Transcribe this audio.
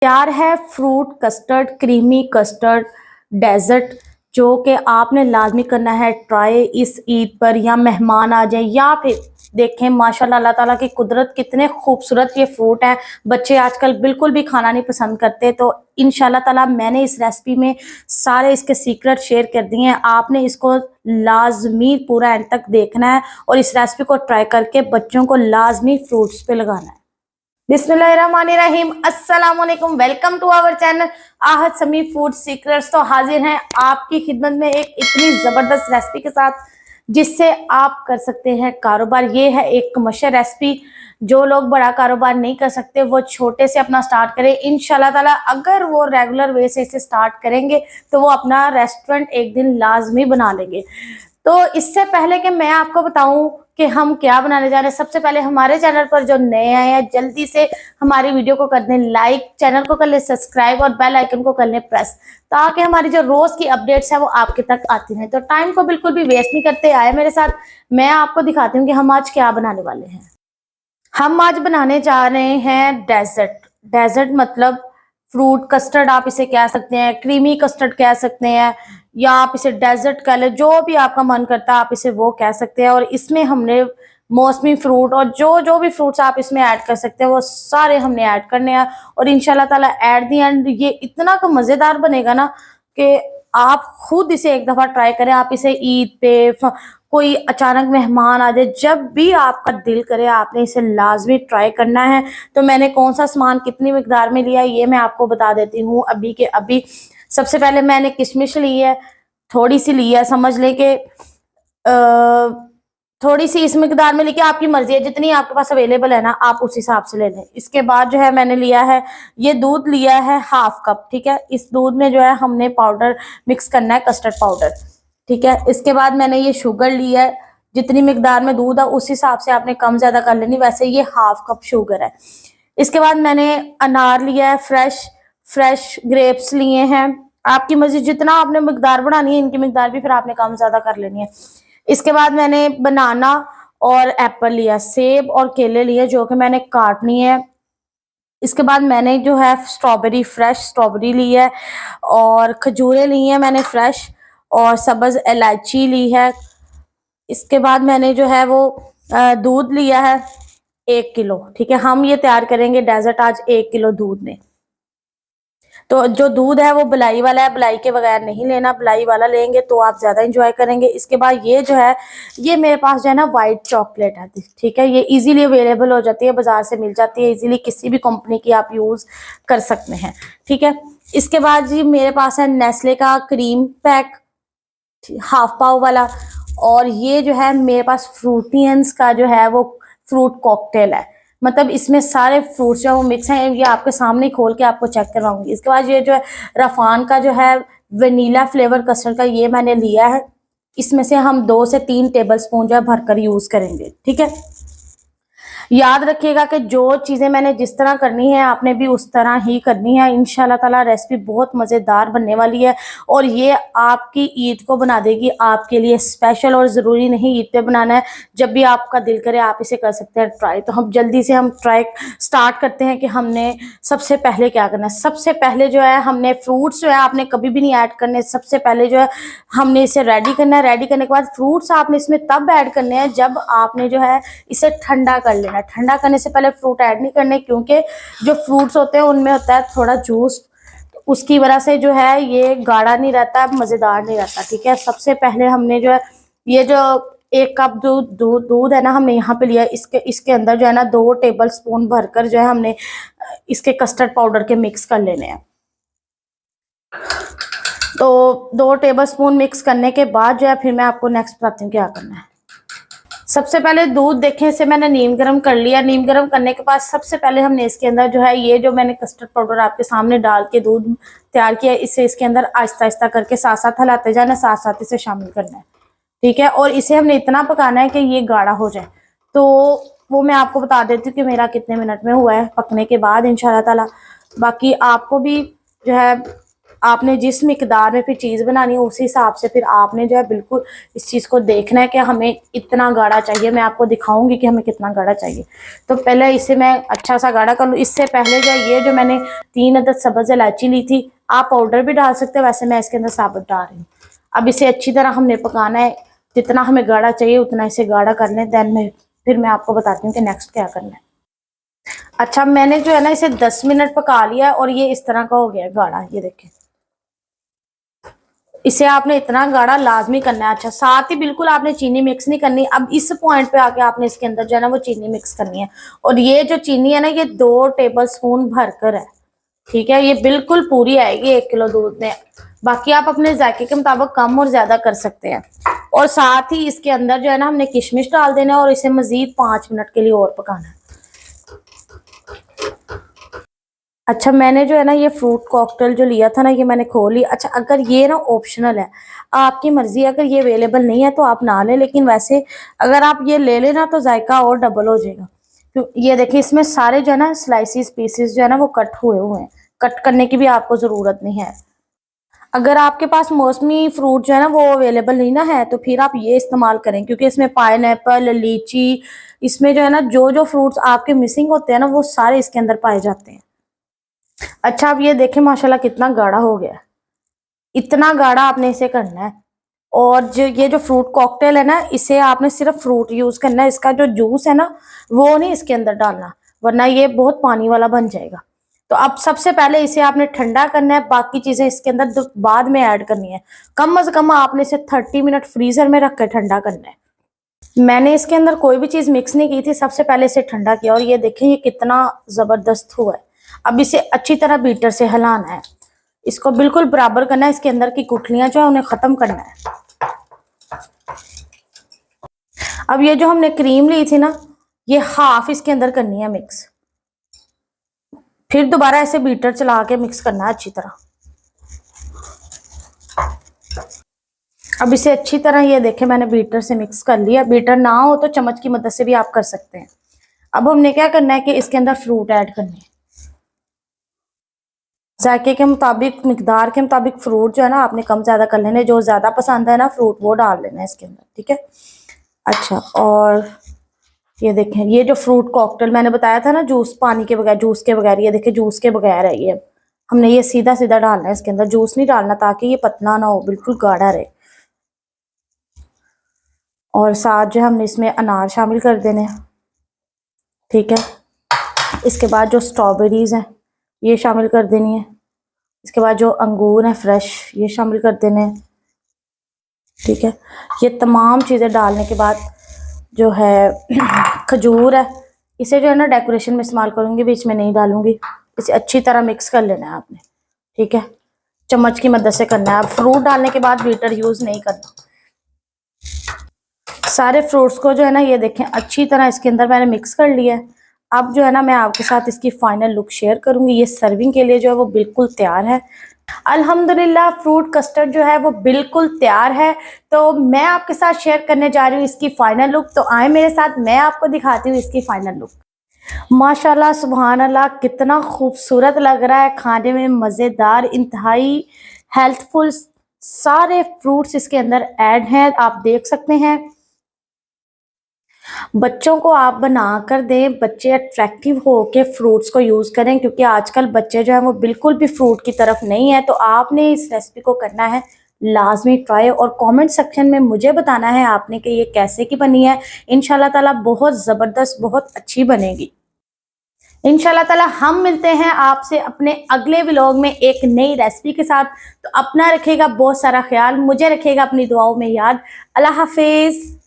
तैयार है fruit custard, creamy custard dessert, जो कि आपने लाजमी करना है ट्राई इस ईद पर, या मेहमान आ जाए या फिर देखें माशाल्लाह अल्लाह ताला की कुदरत, कितने खूबसूरत ये फ्रूट है। बच्चे आजकल बिल्कुल भी खाना नहीं पसंद करते, तो इंशाल्लाह ताला मैंने इस रेसिपी में सारे इसके सीक्रेट शेयर कर दिए हैं। आपने इसको लाजमी पूरा एंड तक देखना है और इस रेसिपी को ट्राई करके बच्चों को लाजमी फ्रूट्स पे लगाना है। बिस्मिल्लाहिर्रहमानिर्रहीम, अस्सलाम वालेकुम, welcome to our channel Ahad Sami food secrets. तो हाजिर हैं आपकी खिदमत में एक इतनी ज़बरदस्त रेसिपी के साथ जिससे आप कर सकते हैं कारोबार। ये है एक कमर्शियल रेसिपी। जो लोग बड़ा कारोबार नहीं कर सकते वो छोटे से अपना स्टार्ट करें। इंशाल्लाह ताला अगर वो रेगुलर वे से इसे स्टार्ट करेंगे तो वो अपना रेस्टोरेंट एक दिन लाजमी बना लेंगे। तो इससे पहले कि मैं आपको बताऊं कि हम क्या बनाने जा रहे हैं, सबसे पहले हमारे चैनल पर जो नए आए हैं जल्दी से हमारी वीडियो को कर दें लाइक, चैनल को कर ले सब्सक्राइब और बेल आइकन को कर लें प्रेस, ताकि हमारी जो रोज की अपडेट्स है वो आपके तक आती हैं। तो टाइम को बिल्कुल भी वेस्ट नहीं करते, आए मेरे साथ, मैं आपको दिखाती हूँ कि हम आज क्या बनाने वाले हैं। हम आज बनाने जा रहे हैं डेजर्ट। डेजर्ट मतलब फ्रूट कस्टर्ड आप इसे कह सकते हैं, क्रीमी कस्टर्ड कह सकते हैं, या आप इसे डेजर्ट कह लें, जो भी आपका मन करता है आप इसे वो कह सकते हैं। और इसमें हमने मौसमी फ्रूट और जो जो भी फ्रूट्स आप इसमें ऐड कर सकते हैं वो सारे हमने ऐड करने हैं। और इंशाल्लाह ताला एट दी एंड ये इतना का मज़ेदार बनेगा ना कि आप खुद इसे एक दफ़ा ट्राई करें। आप इसे ईद पे, कोई अचानक मेहमान आ जाए, जब भी आपका दिल करे आपने इसे लाजमी ट्राई करना है। तो मैंने कौन सा सामान कितनी मिकदार में लिया है ये मैं आपको बता देती हूँ अभी के अभी। सबसे पहले मैंने किशमिश ली है, थोड़ी सी ली है, समझ लें कि थोड़ी सी इस मिकदार में लेके, आपकी मर्जी है जितनी आपके पास अवेलेबल है ना आप उस हिसाब से ले लें। इसके बाद जो है मैंने लिया है, ये दूध लिया है हाफ कप, ठीक है। इस दूध में जो है हमने पाउडर मिक्स करना है, कस्टर्ड पाउडर, ठीक है। इसके बाद मैंने ये शुगर ली है, जितनी मिकदार में दूध है उस हिसाब से आपने कम ज्यादा कर लेनी, वैसे ये हाफ कप शुगर है। इसके बाद मैंने अनार लिया है, फ्रेश फ्रेश ग्रेप्स लिए हैं। आपकी मर्जी जितना आपने मिकदार बढ़ानी है, इनकी मिकदार भी फिर आपने कम ज्यादा कर लेनी है। इसके बाद मैंने बनाना और एप्पल लिया, सेब और केले लिए जो कि मैंने काटनी है। इसके बाद मैंने जो है स्ट्रॉबेरी, फ्रेश स्ट्रॉबेरी ली है, और खजूरें ली हैं मैंने फ्रेश, और सब्ज इलायची ली है। इसके बाद मैंने जो है वो दूध लिया है 1 किलो, ठीक है। हम ये तैयार करेंगे डेजर्ट आज 1 किलो दूध में। तो जो दूध है वो बलाई वाला है, बलाई के बगैर नहीं लेना, बलाई वाला लेंगे तो आप ज़्यादा इंजॉय करेंगे। इसके बाद ये जो है, ये मेरे पास जो है ना वाइट चॉकलेट है, ठीक है। ये इजीली अवेलेबल हो जाती है, बाजार से मिल जाती है इजीली, किसी भी कंपनी की आप यूज़ कर सकते हैं, ठीक है। इसके बाद जी मेरे पास है नेस्ले का क्रीम पैक, हाफ पाव वाला। और ये जो है मेरे पास फ्रूटियंस का जो है वो फ्रूट कॉकटेल है, मतलब इसमें सारे फ्रूट्स जो वो मिक्स हैं। ये आपके सामने खोल के आपको चेक करवाऊंगी। इसके बाद ये जो है रफान का जो है वनीला फ्लेवर कस्टर्ड का, ये मैंने लिया है। इसमें से हम 2 से 3 टेबल स्पून जो है भरकर यूज करेंगे, ठीक है। याद रखिएगा कि जो चीज़ें मैंने जिस तरह करनी है आपने भी उस तरह ही करनी है। इंशाल्लाह ताला रेसिपी बहुत मज़ेदार बनने वाली है और ये आपकी ईद को बना देगी आपके लिए स्पेशल। और ज़रूरी नहीं ईद पे बनाना है, जब भी आपका दिल करे आप इसे कर सकते हैं ट्राई। तो हम जल्दी से हम ट्राई स्टार्ट करते हैं कि हमने सबसे पहले क्या करना है। सबसे पहले जो है हमने फ्रूट्स जो है आपने कभी भी नहीं ऐड करने, सबसे पहले जो है हमने इसे रेडी करना है। रेडी करने के बाद फ्रूट्स आपने इसमें तब ऐड करने हैं जब आपने जो है इसे ठंडा कर लेना। ठंडा करने से पहले फ्रूट ऐड नहीं करने, क्योंकि जो फ्रूट्स होते हैं उनमें होता है थोड़ा जूस, उसकी वजह से जो है ये गाढ़ा नहीं रहता, मज़ेदार नहीं रहता, ठीक है। सबसे पहले हमने जो है ये जो 1 कप दूध है ना हमने यहाँ पे लिया, इसके अंदर जो है ना 2 टेबल स्पून भरकर जो है हमने इसके कस्टर्ड पाउडर के मिक्स कर लेने हैं। तो 2 टेबल स्पून मिक्स करने के बाद जो है फिर मैं आपको नेक्स्ट बताती हूँ क्या करना है। सबसे पहले दूध देखें, इसे मैंने नीम गर्म कर लिया। नीम गर्म करने के बाद सबसे पहले हमने इसके अंदर जो है ये जो मैंने कस्टर्ड पाउडर आपके सामने डाल के दूध तैयार किया, इसे इसके अंदर आहिस्ता आहिस्ता करके साथ साथ हिलाते जाना, साथ साथ इसे शामिल करना है, ठीक है। और इसे हमने इतना पकाना है कि ये गाढ़ा हो जाए। तो वो मैं आपको बता देती हूँ कि मेरा कितने मिनट में हुआ है पकने के बाद इंशाल्लाह ताला। बाकी आपको भी जो है आपने जिस मिकदार में फिर चीज़ बनानी है उसी हिसाब से फिर आपने जो है बिल्कुल इस चीज़ को देखना है कि हमें इतना गाढ़ा चाहिए। मैं आपको दिखाऊंगी कि हमें कितना गाढ़ा चाहिए। तो पहले इसे मैं अच्छा सा गाढ़ा कर लूँ। इससे पहले जो ये जो मैंने 3 अदद सब्ज़ इलायची ली थी, आप पाउडर भी डाल सकते हो, वैसे मैं इसके अंदर साबुत डाल रही हूँ। अब इसे अच्छी तरह हमने पकाना है, जितना हमें गाढ़ा चाहिए उतना इसे गाढ़ा कर लें। देन फिर मैं आपको बताती हूँ कि नेक्स्ट क्या करना है। अच्छा, मैंने जो है ना इसे 10 मिनट पका लिया और ये इस तरह का हो गया गाढ़ा, ये देखें। इसे आपने इतना गाढ़ा लाजमी करना है। अच्छा, साथ ही बिल्कुल आपने चीनी मिक्स नहीं करनी। अब इस पॉइंट पे आके आपने इसके अंदर जो है ना वो चीनी मिक्स करनी है। और ये जो चीनी है ना ये 2 टेबल स्पून भरकर है, ठीक है। ये बिल्कुल पूरी आएगी 1 किलो दूध में। बाकी आप अपने जायके के मुताबिक कम और ज्यादा कर सकते हैं। और साथ ही इसके अंदर जो है ना हमने किशमिश डाल देना है और इसे मजीद 5 मिनट के लिए और पकाना है। अच्छा, मैंने जो है ना ये फ्रूट कॉकटेल जो लिया था ना ये मैंने खोल लिया। अच्छा, अगर ये ना ऑप्शनल है, आपकी मर्जी, अगर ये अवेलेबल नहीं है तो आप ना लें, लेकिन वैसे अगर आप ये ले लेना तो जायका और डबल हो जाएगा। ये देखिए इसमें सारे जो है ना स्लाइसिस पीसेस जो है ना वो कट हुए हुए हैं। कट करने की भी आपको ज़रूरत नहीं है। अगर आपके पास मौसमी फ्रूट जो है ना वो अवेलेबल नहीं ना है तो फिर आप ये इस्तेमाल करें, क्योंकि इसमें पाइनएप्पल, लीची, इसमें जो है ना जो जो फ्रूट्स आपके मिसिंग होते हैं ना वो सारे इसके अंदर पाए जाते हैं। अच्छा, अब ये देखें माशाल्लाह कितना गाढ़ा हो गया है। इतना गाढ़ा आपने इसे करना है। और जो ये जो फ्रूट कॉकटेल है ना इसे आपने सिर्फ फ्रूट यूज करना है। इसका जो जूस है ना वो नहीं इसके अंदर डालना, वरना ये बहुत पानी वाला बन जाएगा। तो अब सबसे पहले इसे आपने ठंडा करना है, बाकी चीजें इसके अंदर बाद में ऐड करनी है। कम से कम आपने इसे 30 मिनट फ्रीजर में रख कर ठंडा करना है। मैंने इसके अंदर कोई भी चीज मिक्स नहीं की थी, सबसे पहले इसे ठंडा किया और ये देखें ये कितना जबरदस्त हुआ है। अब इसे अच्छी तरह बीटर से हिलाना है, इसको बिल्कुल बराबर करना है। इसके अंदर की गुठलियां जो है उन्हें खत्म करना है। अब ये जो हमने क्रीम ली थी ना ये हाफ इसके अंदर करनी है मिक्स। फिर दोबारा ऐसे बीटर चला के मिक्स करना है अच्छी तरह। अब इसे अच्छी तरह ये देखें मैंने बीटर से मिक्स कर लिया। बीटर ना हो तो चम्मच की मदद से भी आप कर सकते हैं। अब हमने क्या करना है कि इसके अंदर फ्रूट ऐड करने हैं। जायके के मुताबिक, मिकदार के मुताबिक फ्रूट जो है ना आपने कम ज्यादा कर लेने। जो ज्यादा पसंद है ना फ्रूट वो डाल लेना है इसके अंदर, ठीक है। अच्छा, और ये देखें ये जो फ्रूट कॉकटेल मैंने बताया था ना जूस, पानी के बगैर, जूस के बगैर, ये देखें जूस के बगैर है ये। हमने ये सीधा सीधा डालना है इसके अंदर, जूस नहीं डालना ताकि ये पतला ना हो, बिल्कुल गाढ़ा रहे। और साथ जो हमने इसमें अनार शामिल कर देने हैं, ठीक है। इसके बाद जो स्ट्रॉबेरीज हैं ये शामिल कर देनी है। इसके बाद जो अंगूर हैं फ्रेश ये शामिल कर देने हैं, ठीक है। ये तमाम चीज़ें डालने के बाद जो है खजूर है, इसे जो है ना डेकोरेशन में इस्तेमाल करूंगी, बीच में नहीं डालूंगी। इसे अच्छी तरह मिक्स कर लेना है आपने, ठीक है। चम्मच की मदद से करना है। अब फ्रूट डालने के बाद बीटर यूज नहीं करना। सारे फ्रूट्स को जो है ना ये देखें अच्छी तरह इसके अंदर मैंने मिक्स कर लिया है। अब जो है ना मैं आपके साथ इसकी फाइनल लुक शेयर करूंगी। ये सर्विंग के लिए जो है वो बिल्कुल तैयार है। अल्हम्दुलिल्लाह फ्रूट कस्टर्ड जो है वो बिल्कुल तैयार है। तो मैं आपके साथ शेयर करने जा रही हूँ इसकी फाइनल लुक। तो आए मेरे साथ, मैं आपको दिखाती हूँ इसकी फाइनल लुक। माशाल्लाह सुभान अल्लाह, कितना खूबसूरत लग रहा है, खाने में मज़ेदार, इंतहाई हेल्थफुल। सारे फ्रूट्स इसके अंदर ऐड हैं, आप देख सकते हैं। बच्चों को आप बना कर दें, बच्चे अट्रैक्टिव हो के फ्रूट्स को यूज़ करें, क्योंकि आजकल बच्चे जो हैं वो बिल्कुल भी फ्रूट की तरफ नहीं है। तो आपने इस रेसिपी को करना है लाजमी ट्राई, और कमेंट सेक्शन में मुझे बताना है आपने कि ये कैसे की बनी है। इंशाल्लाह ताला बहुत ज़बरदस्त, बहुत अच्छी बनेगी। इंशाल्लाह ताला हम मिलते हैं आपसे अपने अगले व्लॉग में एक नई रेसिपी के साथ। तो अपना रखिएगा बहुत सारा ख्याल, मुझे रखिएगा अपनी दुआओं में याद। अल्लाह हाफिज़।